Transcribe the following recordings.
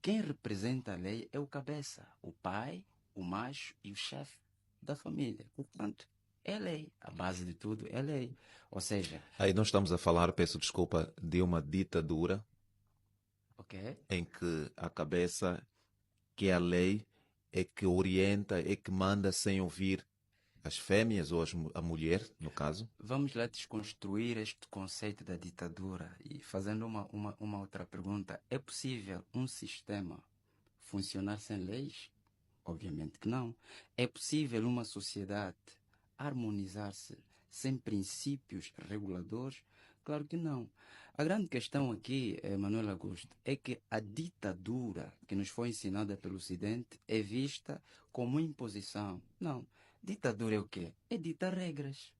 quem representa a lei é o cabeça, o pai, o macho e o chefe da família. Portanto, é a lei. A base de tudo é a lei. Ou seja, Aí nós estamos a falar, peço desculpa, de uma ditadura ok? em que a cabeça, que é a lei, é que orienta, é que manda sem ouvir as fêmeas ou a mulher, no caso. Vamos lá desconstruir este conceito da ditadura e fazendo uma outra pergunta. É possível um sistema funcionar sem leis? Obviamente que não. É possível uma sociedade harmonizar-se sem princípios reguladores? Claro que não. A grande questão aqui, Manuel Augusto, é que a ditadura que nos foi ensinada pelo Ocidente é vista como imposição. Não. Ditadura é o quê? É ditar regras,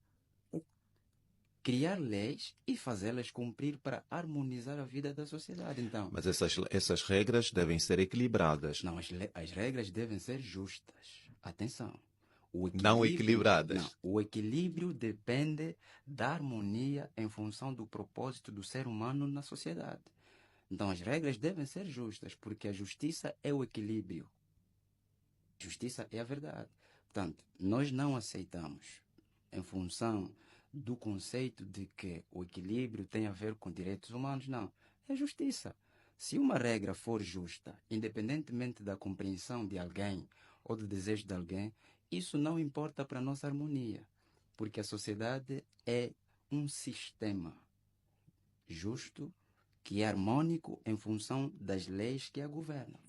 criar leis e fazê-las cumprir para harmonizar a vida da sociedade. Então, Mas essas regras devem ser equilibradas, não, as regras devem ser justas. Atenção. não equilibradas. O equilíbrio depende da harmonia em função do propósito do ser humano na sociedade. Então, as regras devem ser justas, porque a justiça é o equilíbrio. Justiça é a verdade. Portanto, nós não aceitamos, em função do conceito de que o equilíbrio tem a ver com direitos humanos, não. É justiça. Se uma regra for justa, independentemente da compreensão de alguém ou do desejo de alguém, isso não importa para a nossa harmonia, porque a sociedade é um sistema justo que é harmônico em função das leis que a governam.